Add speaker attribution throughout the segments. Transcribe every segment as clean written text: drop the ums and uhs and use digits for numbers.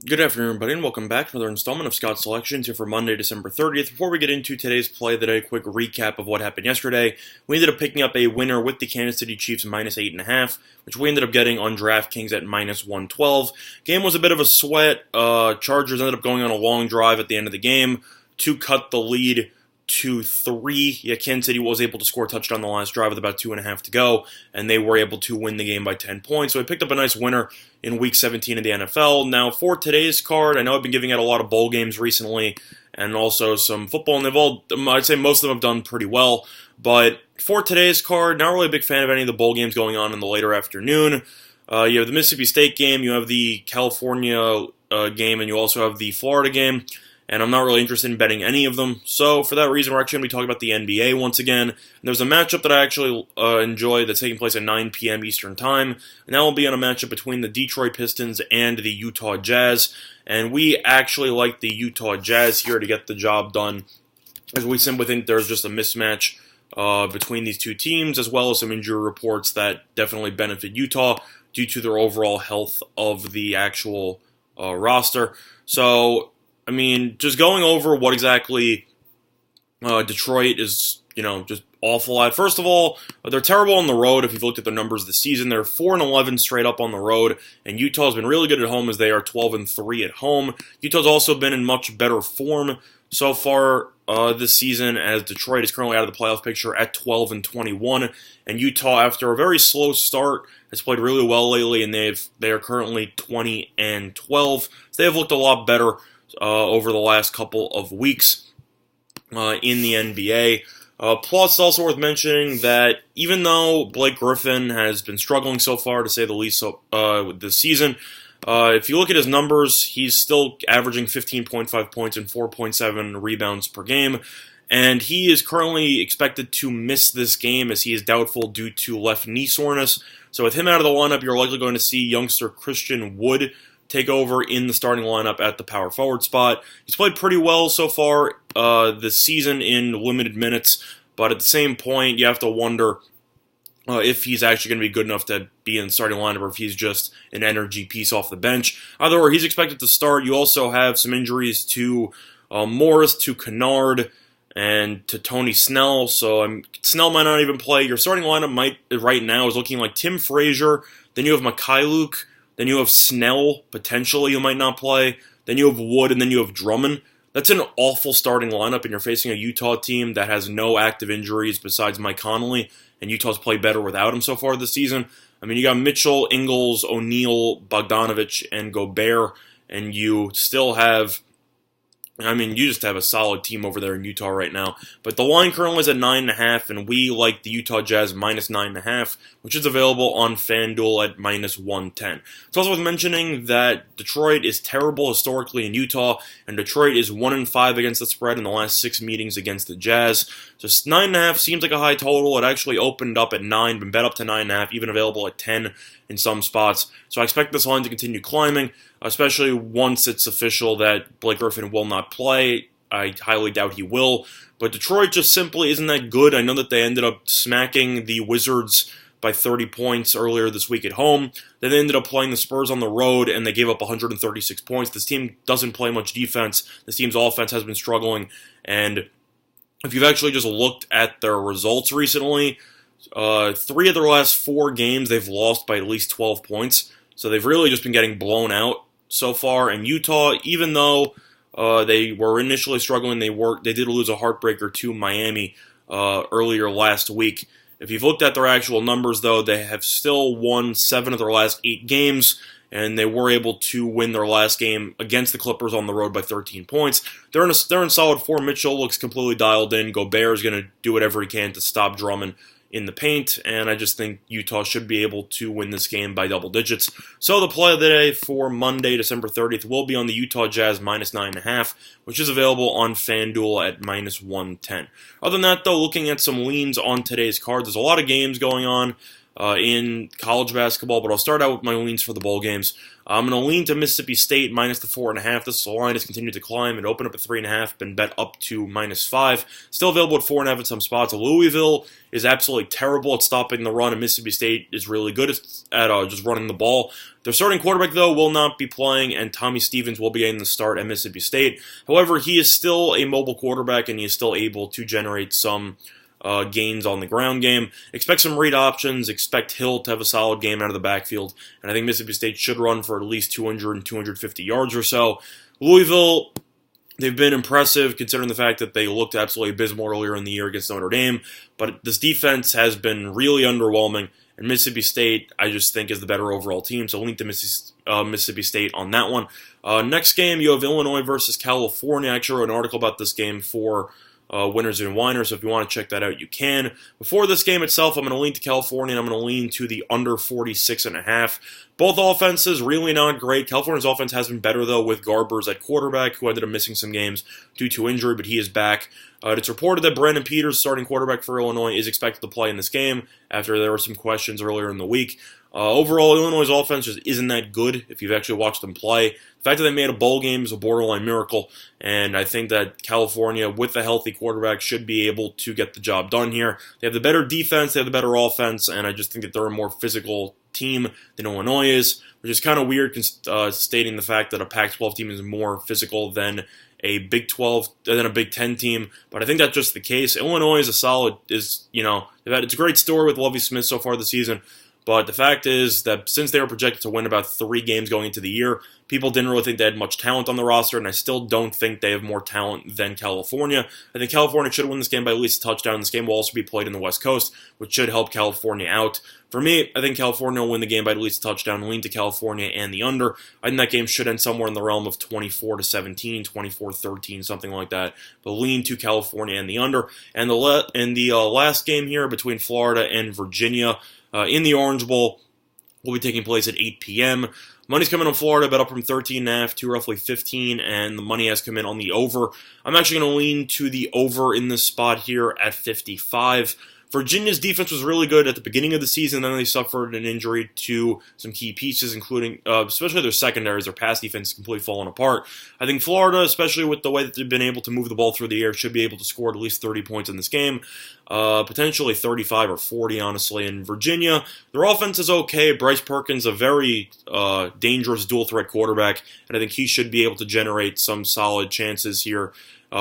Speaker 1: Good afternoon, everybody, and welcome back to another installment of Scout Selections here for Monday, December 30th. Before we get into today's play of the day, a quick recap of what happened yesterday. We ended up picking up a winner with the Kansas City Chiefs minus 8.5, which we ended up getting on DraftKings at minus 112. Game was a bit of a sweat. Chargers ended up going on a long drive at the end of the game to cut the lead to 3. Yeah, Kansas City was able to score a touchdown on the last drive with about 2.5 to go, and they were able to win the game by 10 points. So I picked up a nice winner in Week 17 of the NFL. Now, for today's card, I know I've been giving out a lot of bowl games recently, and also some football, and I'd say most of them have done pretty well. But for today's card, not really a big fan of any of the bowl games going on in the later afternoon. You have the Mississippi State game, you have the California game, and you also have the Florida game. And I'm not really interested in betting any of them. So for that reason, we're actually going to be talking about the NBA once again. And there's a matchup that I actually enjoy that's taking place at 9 p.m. Eastern Time. And that will be on a matchup between the Detroit Pistons and the Utah Jazz. And we actually like the Utah Jazz here to get the job done, as we simply think there's just a mismatch between these two teams, as well as some injury reports that definitely benefit Utah due to their overall health of the actual roster. So, I mean, just going over what exactly Detroit is, just awful at. First of all, they're terrible on the road. If you've looked at their numbers this season, they're 4-11 straight up on the road, and Utah's been really good at home as they are 12-3 at home. Utah's also been in much better form so far this season, as Detroit is currently out of the playoff picture at 12-21, and Utah, after a very slow start, has played really well lately, and they are currently 20-12. So they have looked a lot better over the last couple of weeks in the NBA. Plus, it's also worth mentioning that even though Blake Griffin has been struggling so far, to say the least, this season, if you look at his numbers, he's still averaging 15.5 points and 4.7 rebounds per game. And he is currently expected to miss this game as he is doubtful due to left knee soreness. So with him out of the lineup, you're likely going to see youngster Christian Wood take over in the starting lineup at the power forward spot. He's played pretty well so far this season in limited minutes, but at the same point, you have to wonder if he's actually going to be good enough to be in the starting lineup or if he's just an energy piece off the bench. Either way, he's expected to start. You also have some injuries to Morris, to Kennard, and to Tony Snell, so Snell might not even play. Your starting lineup right now is looking like Tim Frazier, then you have Mikhailuk, then you have Snell, potentially, who might not play. Then you have Wood, and then you have Drummond. That's an awful starting lineup, and you're facing a Utah team that has no active injuries besides Mike Conley, and Utah's played better without him so far this season. I mean, you got Mitchell, Ingles, O'Neal, Bogdanovich, and Gobert, and you still have... you just have a solid team over there in Utah right now. But the line currently is at 9.5, and we like the Utah Jazz minus 9.5, which is available on FanDuel at minus 110. It's also worth mentioning that Detroit is terrible historically in Utah, and Detroit is 1-5 against the spread in the last 6 meetings against the Jazz. So 9.5 seems like a high total. It actually opened up at 9, been bet up to 9.5, even available at 10 in some spots. So I expect this line to continue climbing, especially once it's official that Blake Griffin will not play. I highly doubt he will. But Detroit just simply isn't that good. I know that they ended up smacking the Wizards by 30 points earlier this week at home. Then they ended up playing the Spurs on the road, and they gave up 136 points. This team doesn't play much defense. This team's offense has been struggling. And if you've actually just looked at their results recently, 3 of their last 4 games they've lost by at least 12 points. So they've really just been getting blown out so far. And Utah, even though they were initially struggling, they did lose a heartbreaker to Miami earlier last week. If you've looked at their actual numbers, though, they have still won 7 of their last 8 games, and they were able to win their last game against the Clippers on the road by 13 points. They're in solid form. Mitchell looks completely dialed in. Gobert is going to do whatever he can to stop Drummond in the paint, and I just think Utah should be able to win this game by double digits. So the play of the day for Monday, December 30th, will be on the Utah Jazz minus 9.5, which is available on FanDuel at minus 110. Other than that, though, looking at some leans on today's card, there's a lot of games going on. in college basketball, but I'll start out with my leans for the bowl games. I'm going to lean to Mississippi State minus the 4.5. This line has continued to climb. It opened up at 3.5, been bet up to -5. Still available at 4.5 in some spots. Louisville is absolutely terrible at stopping the run, and Mississippi State is really good at just running the ball. Their starting quarterback, though, will not be playing, and Tommy Stevens will be getting the start at Mississippi State. However, he is still a mobile quarterback, and he is still able to generate some gains on the ground game. Expect some read options. Expect Hill to have a solid game out of the backfield. And I think Mississippi State should run for at least 200 and 250 yards or so. Louisville, they've been impressive considering the fact that they looked absolutely abysmal earlier in the year against Notre Dame. But this defense has been really underwhelming. And Mississippi State, I just think, is the better overall team. So link to Mississippi State on that one. Next game, you have Illinois versus California. I actually wrote an article about this game for Winners and Winers, so if you want to check that out, you can. Before this game itself, I'm going to lean to California, and I'm going to lean to the under 46.5. Both offenses really not great. California's offense has been better, though, with Garbers at quarterback, who ended up missing some games due to injury, but he is back. It's reported that Brandon Peters, starting quarterback for Illinois, is expected to play in this game after there were some questions earlier in the week. Overall, Illinois' offense just isn't that good if you've actually watched them play. The fact that they made a bowl game is a borderline miracle, and I think that California, with a healthy quarterback, should be able to get the job done here. They have the better defense, they have the better offense, and I just think that they're a more physical team than Illinois is, which is kind of weird stating the fact that a Pac-12 team is more physical than a Big 12, than a Big 10 team, but I think that's just the case. Illinois is it's a great story with Lovie Smith so far this season. But the fact is that since they were projected to win about 3 games going into the year, people didn't really think they had much talent on the roster, and I still don't think they have more talent than California. I think California should win this game by at least a touchdown. This game will also be played in the West Coast, which should help California out. For me, I think California will win the game by at least a touchdown, lean to California and the under. I think that game should end somewhere in the realm of 24-17, 24-13, something like that. But lean to California and the under. And the last game here between Florida and Virginia, in the Orange Bowl, will be taking place at 8 p.m. Money's coming on Florida, bet up from 13.5 to roughly 15, and the money has come in on the over. I'm actually going to lean to the over in this spot here at 55. Virginia's defense was really good at the beginning of the season, then they suffered an injury to some key pieces, including especially their secondaries. Their pass defense is completely falling apart. I think Florida, especially with the way that they've been able to move the ball through the air, should be able to score at least 30 points in this game, potentially 35 or 40, honestly. In Virginia, their offense is okay. Bryce Perkins, a very dangerous dual-threat quarterback, and I think he should be able to generate some solid chances here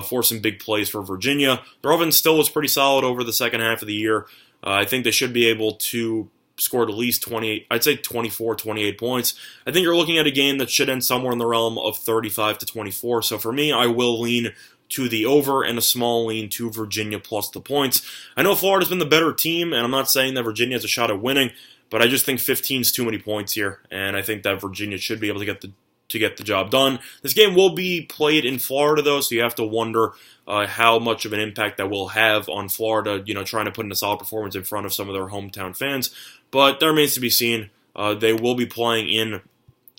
Speaker 1: for some big plays for Virginia. Their offense still was pretty solid over the second half of the year. I think they should be able to score at least 28, I'd say 24, 28 points. I think you're looking at a game that should end somewhere in the realm of 35-24. So for me, I will lean to the over and a small lean to Virginia plus the points. I know Florida's been the better team, and I'm not saying that Virginia has a shot at winning, but I just think 15 is too many points here, and I think that Virginia should be able to get the job done. This game will be played in Florida, though, so you have to wonder how much of an impact that will have on Florida, trying to put in a solid performance in front of some of their hometown fans. But that remains to be seen. They will be playing in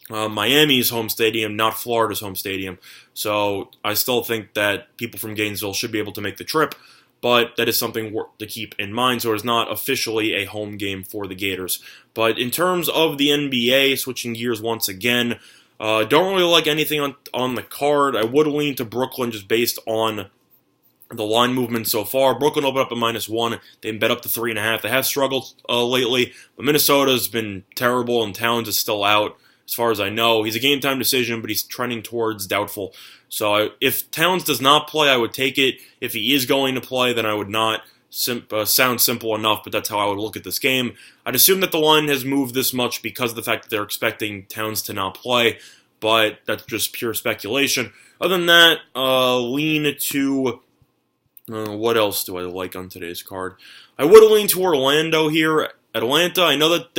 Speaker 1: Miami's home stadium, not Florida's home stadium. So I still think that people from Gainesville should be able to make the trip, but that is something to keep in mind. So it's not officially a home game for the Gators. But in terms of the NBA, switching gears once again, don't really like anything on the card. I would lean to Brooklyn just based on the line movement so far. Brooklyn opened up at -1. They bet up to 3.5. They have struggled lately, but Minnesota's been terrible, and Towns is still out, as far as I know. He's a game-time decision, but he's trending towards doubtful. So if Towns does not play, I would take it. If he is going to play, then I would not. Sounds simple enough, but that's how I would look at this game. I'd assume that the line has moved this much because of the fact that they're expecting Towns to not play, but that's just pure speculation. Other than that, lean to... what else do I like on today's card? I would lean to Orlando here. Atlanta, I know that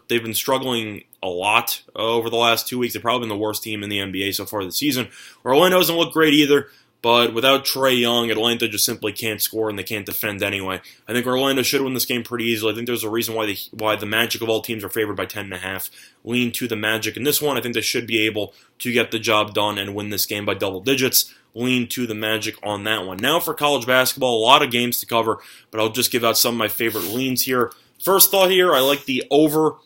Speaker 1: they've been struggling a lot over the last 2 weeks. They've probably been the worst team in the NBA so far this season. Orlando doesn't look great either. But without Trae Young, Atlanta just simply can't score, and they can't defend anyway. I think Orlando should win this game pretty easily. I think there's a reason why the Magic of all teams are favored by 10.5. Lean to the Magic in this one. I think they should be able to get the job done and win this game by double digits. Lean to the Magic on that one. Now for college basketball, a lot of games to cover, but I'll just give out some of my favorite leans here. First thought here, I like the over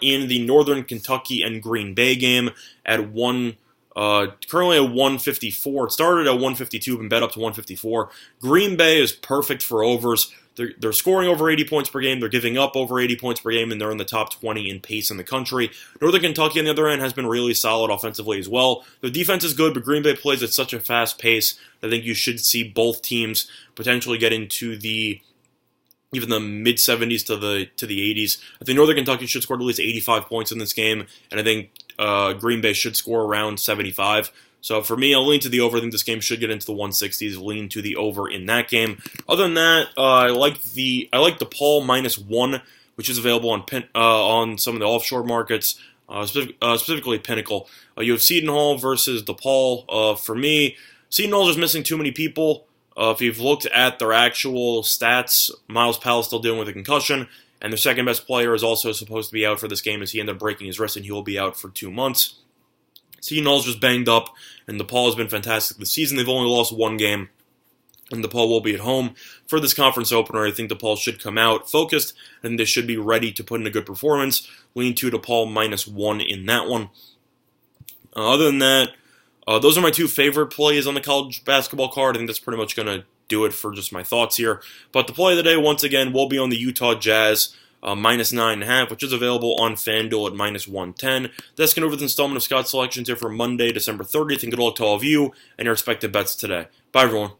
Speaker 1: in the Northern Kentucky and Green Bay game at currently at 154. It started at 152 and bet up to 154. Green Bay is perfect for overs. They're scoring over 80 points per game. They're giving up over 80 points per game, and they're in the top 20 in pace in the country. Northern Kentucky, on the other end, has been really solid offensively as well. The defense is good, but Green Bay plays at such a fast pace that I think you should see both teams potentially get into even the mid-70s to the 80s. I think Northern Kentucky should score at least 85 points in this game, and I think Green Bay should score around 75. So for me, I'll lean to the over. I think this game should get into the 160s. Lean to the over in that game. Other than that, I like the DePaul -1, which is available on some of the offshore markets, specifically Pinnacle. You have Seton Hall versus DePaul. For me, Seton Hall is just missing too many people. If you've looked at their actual stats, Miles Powell's still dealing with a concussion, and their second best player is also supposed to be out for this game as he ended up breaking his wrist, and he will be out for 2 months. Seton Hall's just banged up, and DePaul has been fantastic this season. They've only lost one game, and DePaul will be at home for this conference opener. I think DePaul should come out focused, and they should be ready to put in a good performance. Lean to DePaul -1 in that one. Other than that, those are my two favorite plays on the college basketball card. I think that's pretty much going to do it for just my thoughts here. But the play of the day, once again, will be on the Utah Jazz, -9.5, which is available on FanDuel at -110. That's going to over the installment of Scott's Selections here for Monday, December 30th, and good luck to all of you and your respective bets today. Bye, everyone.